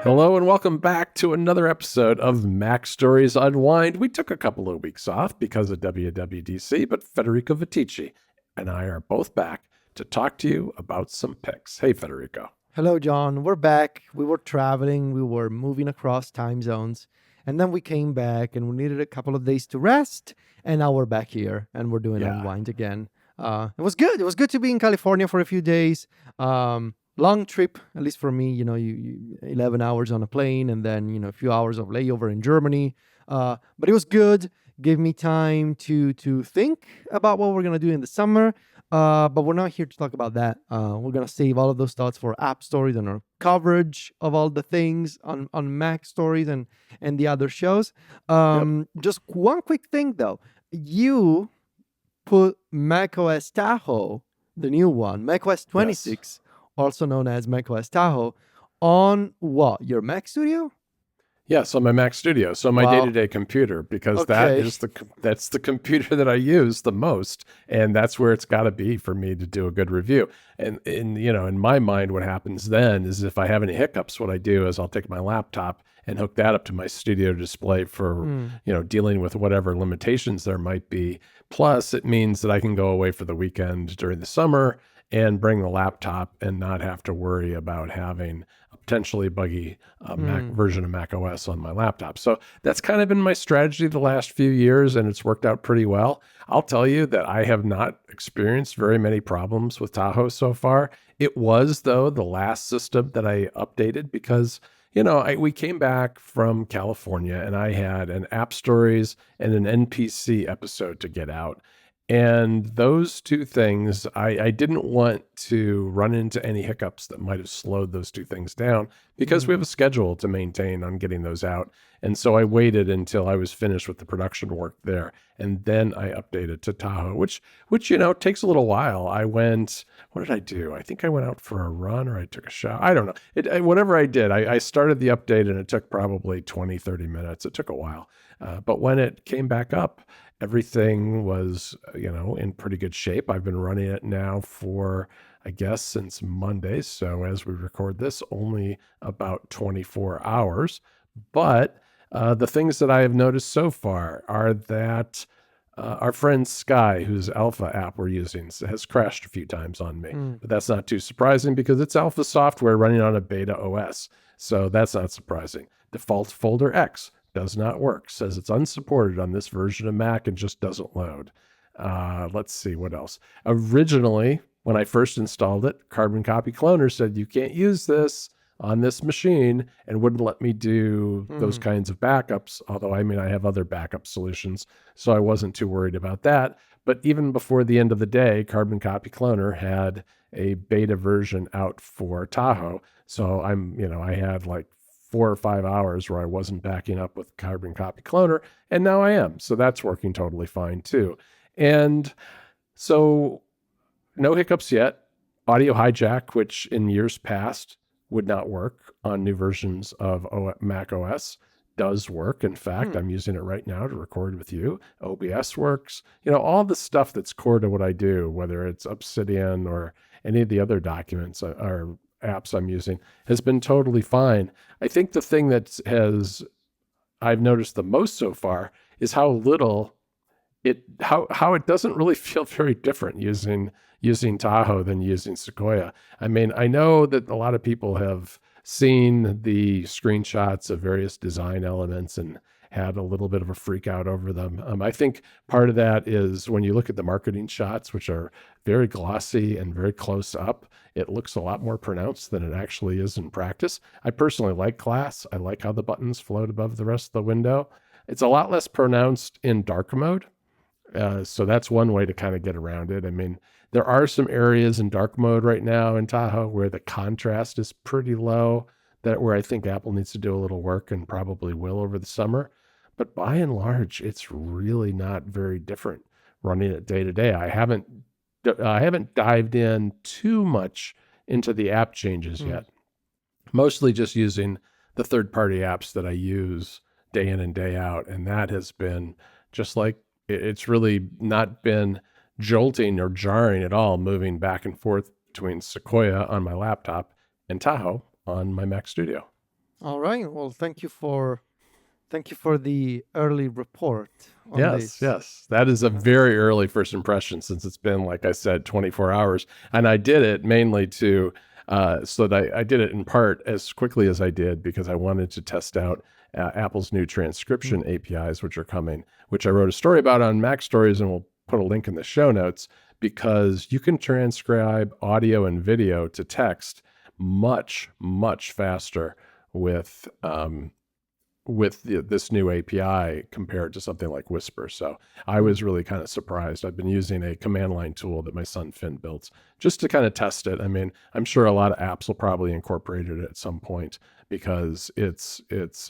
Hello and welcome back to another episode of MacStories Unwind. We took a couple of weeks off because of WWDC, but Federico Viticci and I are both back to talk to you about some picks. Hey, Federico. Hello, John. We're back. We were traveling. We were moving across time zones. And then we came back and we needed a couple of days to rest. And now we're back here and we're doing Unwind again. It was good. It was good to be in California for a few days. Long trip, at least for me, you 11 hours on a plane and then, a few hours of layover in Germany. But it was good. Gave me time to think about what we're going to do in the summer. But we're not here to talk about that. We're going to save all of those thoughts for App Stories and our coverage of all the things on MacStories and the other shows. Just one quick thing, though. You put macOS Tahoe, the new one, macOS 26, also known as macOS Tahoe, on what? Your Mac Studio? Yes, on my Mac Studio. So my day-to-day computer, because that's the computer that I use the most, and that's where it's got to be for me to do a good review. And in my mind, what happens then is if I have any hiccups, what I do is I'll take my laptop and hook that up to my studio display for dealing with whatever limitations there might be. Plus, it means that I can go away for the weekend during the summer and bring the laptop and not have to worry about having a potentially buggy Mac version of macOS on my laptop. So that's kind of been my strategy the last few years, and it's worked out pretty well. I'll tell you that I have not experienced very many problems with Tahoe so far. It was, though, the last system that I updated because we came back from California and I had an App Stories and an NPC episode to get out. And those two things, I didn't want to run into any hiccups that might have slowed those two things down because we have a schedule to maintain on getting those out. And so I waited until I was finished with the production work there. And then I updated to Tahoe, which takes a little while. What did I do? I think I went out for a run or I took a shower. I don't know. Whatever I did, I started the update and it took probably 20, 30 minutes. It took a while. But when it came back up, everything was, in pretty good shape. I've been running it now for, I guess, since Monday. So as we record this, only about 24 hours. But the things that I have noticed so far are that our friend Sky, whose alpha app we're using, has crashed a few times on me. But that's not too surprising because it's alpha software running on a beta OS. So that's not surprising. Default folder X does not work, says it's unsupported on this version of Mac and just doesn't load. Let's see what else. Originally, when I first installed it, Carbon Copy Cloner said you can't use this on this machine and wouldn't let me do those kinds of backups. Although, I have other backup solutions, so I wasn't too worried about that. But even before the end of the day, Carbon Copy Cloner had a beta version out for Tahoe. So I had like 4 or 5 hours where I wasn't backing up with Carbon Copy Cloner, and now I am. So that's working totally fine too. And so no hiccups yet. Audio hijack, which in years past would not work on new versions of Mac OS, does work. In fact, I'm using it right now to record with you. OBS works. All the stuff that's core to what I do, whether it's Obsidian or any of the other documents or apps I'm using, has been totally fine. I think the thing I've noticed the most so far is how little how it doesn't really feel very different using Tahoe than using Sequoia. I know that a lot of people have seen the screenshots of various design elements and had a little bit of a freak out over them. I think part of that is when you look at the marketing shots, which are very glossy and very close up, it looks a lot more pronounced than it actually is in practice. I personally like Glass. I like how the buttons float above the rest of the window. It's a lot less pronounced in dark mode. So that's one way to kind of get around it. There are some areas in dark mode right now in Tahoe where the contrast is pretty low, where I think Apple needs to do a little work and probably will over the summer. But by and large, it's really not very different running it day to day. I haven't dived in too much into the app changes yet. Mostly just using the third-party apps that I use day in and day out. And that has been just like, it's really not been jolting or jarring at all, moving back and forth between Sequoia on my laptop and Tahoe on my Mac Studio. All right. Well, thank you for the early report on this. Yes. That is a very early first impression since it's been, like I said, 24 hours. And I did it mainly to, so that I did it in part as quickly as I did because I wanted to test out Apple's new transcription APIs, which are coming, which I wrote a story about on MacStories, and we'll put a link in the show notes, because you can transcribe audio and video to text much, much faster with this new API compared to something like Whisper. So I was really kind of surprised. I've been using a command line tool that my son Finn built just to kind of test it. I mean, I'm sure a lot of apps will probably incorporate it at some point because it's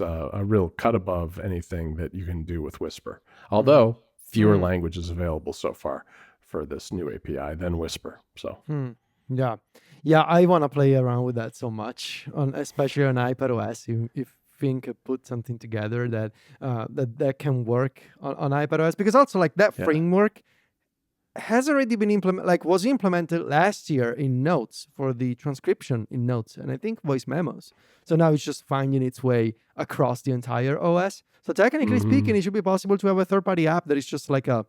a real cut above anything that you can do with Whisper. Although fewer languages available so far for this new API than Whisper. So yeah, I want to play around with that so much, especially on iPadOS. If Finn could put something together that can work on iPadOS, because also like that framework has already been implemented, like was implemented last year in Notes for the transcription in Notes, and I think voice memos. So now it's just finding its way across the entire OS. So technically speaking, it should be possible to have a third-party app that is just like a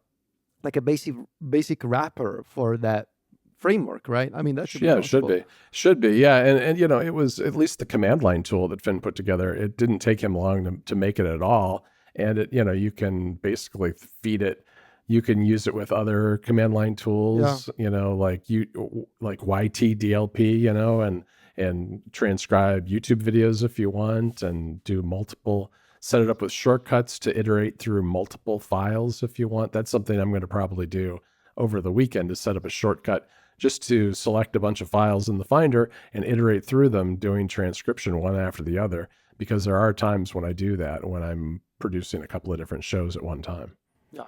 basic wrapper for that framework, right? I mean, that should be possible. Should be. Yeah. And you know, it was at least the command line tool that Finn put together. It didn't take him long to make it at all. And it, you know, you can basically feed it. You can use it with other command line tools, you know, like YTDLP, you know, and transcribe YouTube videos if you want, and do multiple, set it up with shortcuts to iterate through multiple files if you want. That's something I'm going to probably do over the weekend, to set up a shortcut just to select a bunch of files in the Finder and iterate through them, doing transcription one after the other, because there are times when I do that when I'm producing a couple of different shows at one time. Yeah.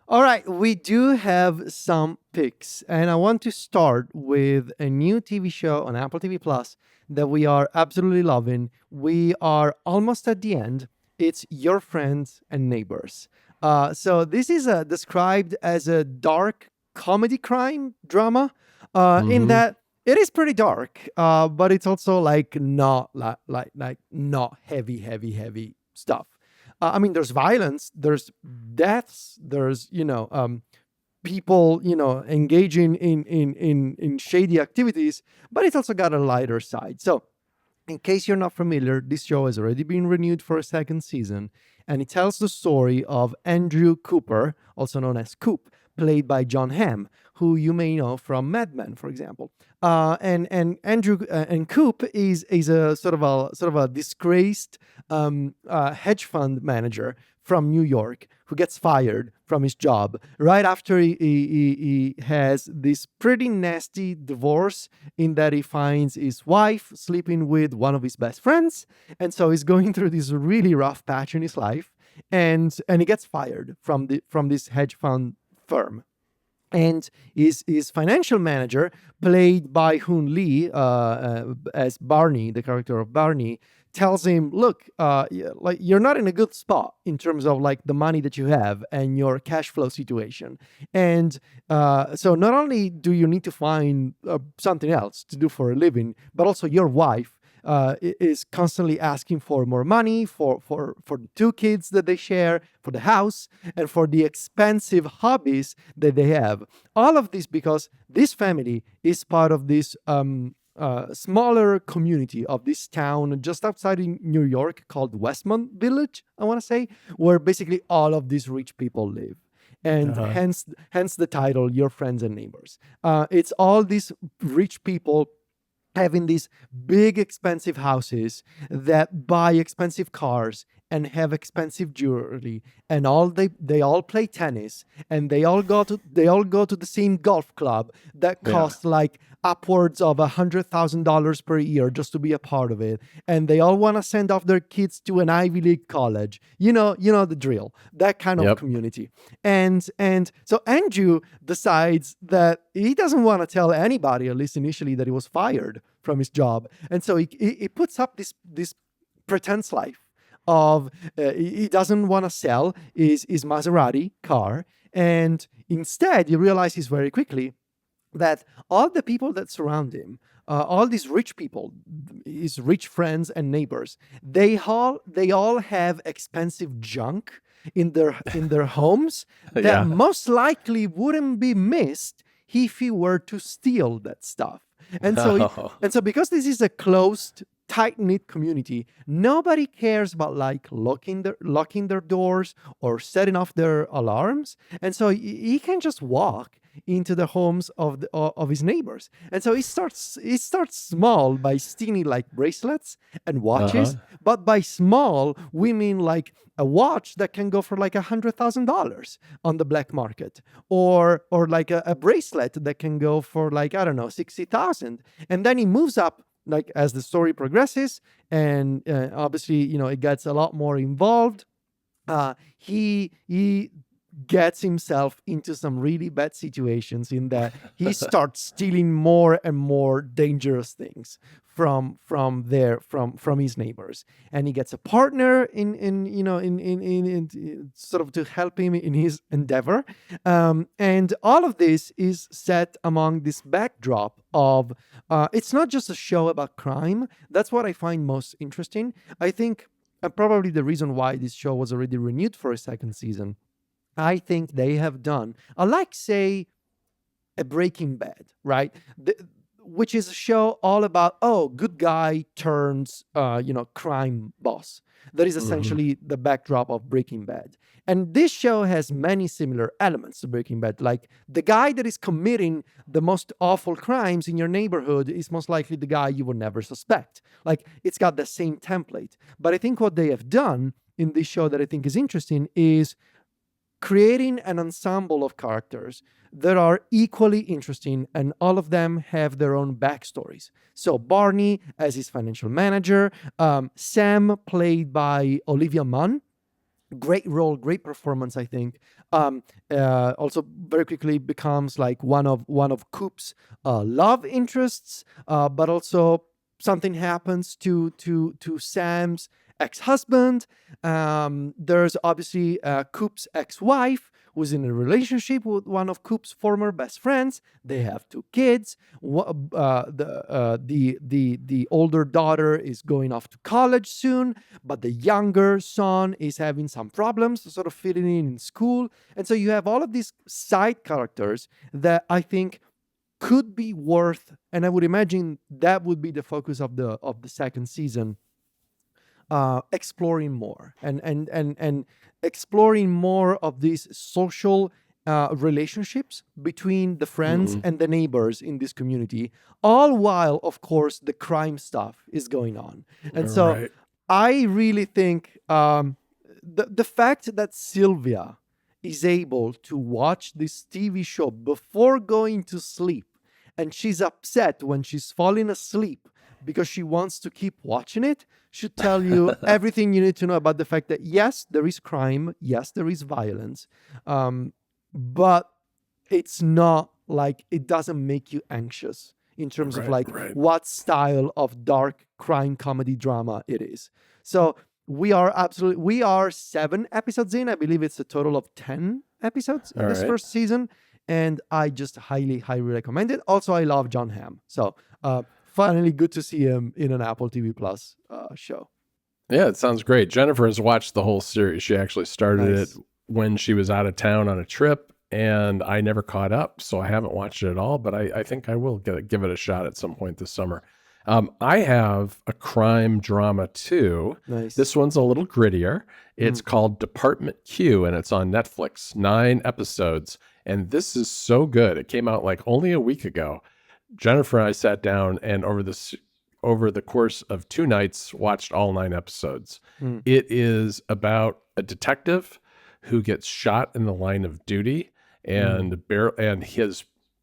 All right, we do have some picks, and I want to start with a new TV show on Apple TV Plus that we are absolutely loving. We are almost at the end. It's Your Friends and Neighbors. So this is described as a dark comedy crime drama, in that it is pretty dark, but it's also like not not heavy stuff. I mean, there's violence, there's deaths, there's people engaging in shady activities, but it's also got a lighter side. So in case you're not familiar, this show has already been renewed for a second season, and it tells the story of Andrew Cooper, also known as Coop, played by John Hamm, who you may know from Mad Men, for example. And Andrew and Coop is a sort of a disgraced hedge fund manager from New York who gets fired from his job right after he has this pretty nasty divorce, in that he finds his wife sleeping with one of his best friends. And so he's going through this really rough patch in his life, and he gets fired from this hedge fund firm. And his financial manager, played by Hoon Lee as Barney, the character of Barney, tells him, look, like you're not in a good spot in terms of like the money that you have and your cash flow situation. And so not only do you need to find something else to do for a living, but also your wife is constantly asking for more money for the two kids that they share, for the house, and for the expensive hobbies that they have. All of this because this family is part of this smaller community of this town just outside in New York called Westmont Village, I want to say, where basically all of these rich people live. And hence the title, Your Friends and Neighbors. It's all these rich people having these big expensive houses that buy expensive cars and have expensive jewelry, and they all play tennis, and they all go to the same golf club that costs like upwards of $100,000 per year just to be a part of it, and they all want to send off their kids to an Ivy League college. You know the drill. That kind of community. And so Andrew decides that he doesn't want to tell anybody, at least initially, that he was fired from his job, and so he puts up this pretense life of he doesn't want to sell his Maserati car, and instead he realizes very quickly that all the people that surround him all these rich people, his rich friends and neighbors, they all have expensive junk in their homes that most likely wouldn't be missed if he were to steal that stuff. And so because this is a closed, tight-knit community, nobody cares about like locking their doors or setting off their alarms. And so he can just walk into the homes of his neighbors. And so he starts small by stealing like bracelets and watches. But by small, we mean like a watch that can go for like $100,000 on the black market, or like a bracelet that can go for like, I don't know, 60,000. And then he moves up like as the story progresses, and obviously, it gets a lot more involved. He gets himself into some really bad situations in that he starts stealing more and more dangerous things from his neighbors, and he gets a partner in sort of to help him in his endeavor, and all of this is set among this backdrop of it's not just a show about crime. That's what I find most interesting. I think probably the reason why this show was already renewed for a second season, I think they have done, like, say, a Breaking Bad, right? Which is a show all about, good guy turns, crime boss. That is essentially the backdrop of Breaking Bad. And this show has many similar elements to Breaking Bad. Like, the guy that is committing the most awful crimes in your neighborhood is most likely the guy you would never suspect. Like, it's got the same template. But I think what they have done in this show that I think is interesting is creating an ensemble of characters that are equally interesting, and all of them have their own backstories. So Barney as his financial manager, Sam played by Olivia Munn, great role, great performance, I think. Also very quickly becomes like one of Coop's love interests, but also something happens to Sam's ex-husband. There's obviously Coop's ex-wife, who's in a relationship with one of Coop's former best friends. They have 2 kids. The older daughter is going off to college soon, but the younger son is having some problems sort of fitting in school. And so you have all of these side characters that I think could be worth, and I would imagine that would be the focus of the second season, exploring more and exploring more of these social relationships between the friends and the neighbors in this community, all while, of course, the crime stuff is going on. And so I really think the fact that Sylvia is able to watch this TV show before going to sleep, and she's upset when she's falling asleep because she wants to keep watching it, should tell you everything you need to know about the fact that, yes, there is crime, yes, there is violence, but it's not like, it doesn't make you anxious in terms of what style of dark crime comedy drama it is. So we are 7 episodes in. I believe it's a total of 10 episodes in this first season, and I just highly recommend it. Also, I love John Hamm, so finally good to see him in an Apple TV Plus show. Yeah, it sounds great. Jennifer has watched the whole series. She actually started it when she was out of town on a trip, and I never caught up, so I haven't watched it at all, but I think I will give it a shot at some point this summer. I have a crime drama too. Nice. This one's a little grittier. It's called Department Q, and it's on Netflix, 9 episodes. And this is so good. It came out like only a week ago. Jennifer and I sat down and over the course of 2 nights, watched all 9 episodes. It is about a detective who gets shot in the line of duty, and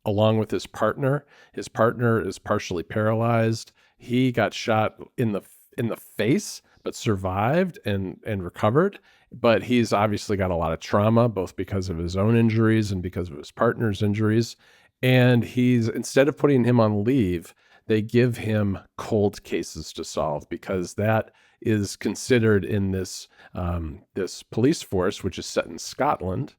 along with his partner. His partner is partially paralyzed. He got shot in the face, but survived and recovered. But he's obviously got a lot of trauma, both because of his own injuries and because of his partner's injuries. And instead of putting him on leave, they give him cold cases to solve, because that is considered in this police force, which is set in Scotland,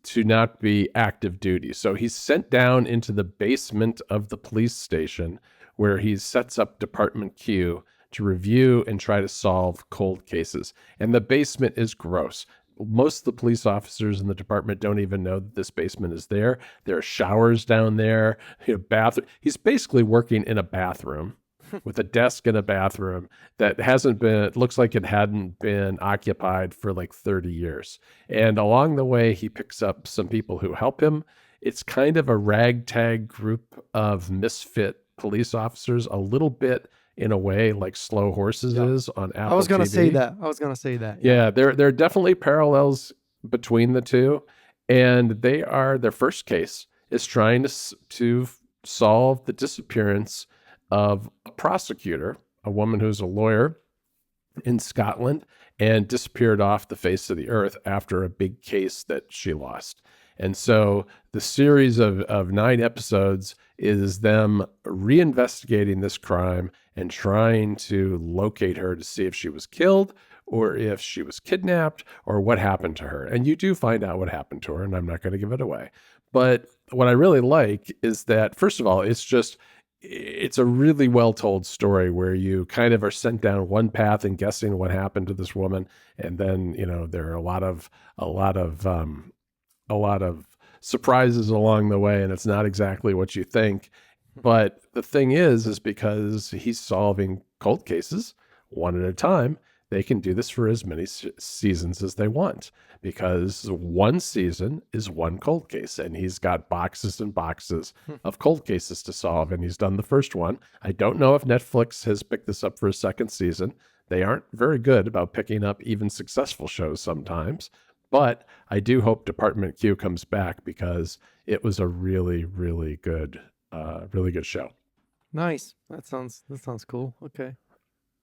to not be active duty. So he's sent down into the basement of the police station where he sets up Department Q to review and try to solve cold cases. And the basement is gross. Most of the police officers in the department don't even know that this basement is there. There are showers down there, bathroom. He's basically working in a bathroom with a desk in a bathroom that looks like it hadn't been occupied for like 30 years. And along the way, he picks up some people who help him. It's kind of a ragtag group of misfit police officers, a little bit in a way like Slow Horses is on Apple TV. I was going to say that. Yeah, there are definitely parallels between the two. And their first case is trying to solve the disappearance of a prosecutor, a woman who's a lawyer in Scotland, and disappeared off the face of the earth after a big case that she lost. And so the series of 9 episodes is them reinvestigating this crime and trying to locate her to see if she was killed or if she was kidnapped or what happened to her. And you do find out what happened to her, and I'm not going to give it away. But what I really like is that, first of all, it's a really well-told story where you kind of are sent down one path and guessing what happened to this woman. And then, there are a lot of surprises along the way, and it's not exactly what you think. But the thing is because he's solving cold cases one at a time, they can do this for as many seasons as they want, because one season is one cold case, and he's got boxes and boxes of cold cases to solve, and he's done the first one. I don't know if Netflix has picked this up for a second season. They aren't very good about picking up even successful shows sometimes. But I do hope Department Q comes back, because it was a really, really good show. Nice. That sounds cool. Okay.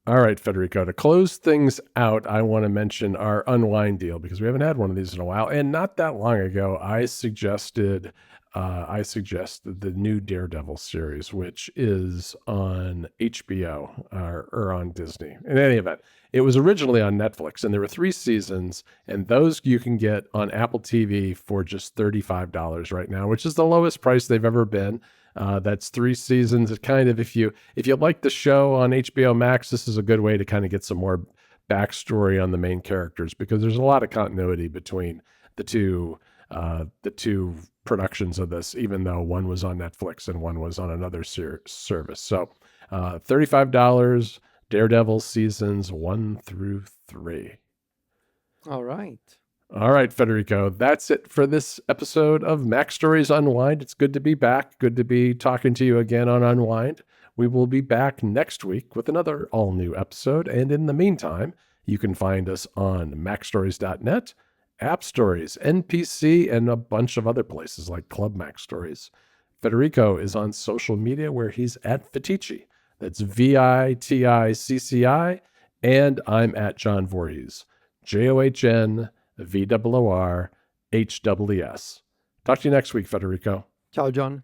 All right, Federico, to close things out, I want to mention our Unwind Deal, because we haven't had one of these in a while. And not that long ago, I suggested the new Daredevil series, which is on HBO or on Disney. In any event, it was originally on Netflix, and there were 3 seasons, and those you can get on Apple TV for just $35 right now, which is the lowest price they've ever been. That's 3 seasons. It kind of, if you like the show on HBO Max, this is a good way to kind of get some more backstory on the main characters, because there's a lot of continuity between the two productions of this, even though one was on Netflix and one was on another service. So $35, Daredevil seasons 1 through 3. All right, Federico, that's it for this episode of MacStories Unwind. It's good to be back. Good to be talking to you again on Unwind. We will be back next week with another all-new episode. And in the meantime, you can find us on MacStories.net, App Stories, NPC, and a bunch of other places like Club MacStories. Federico is on social media where he's at Fetici. That's VITICCI. And I'm at John Voorhees. JOHN VOORHWES. Talk to you next week, Federico. Ciao, John.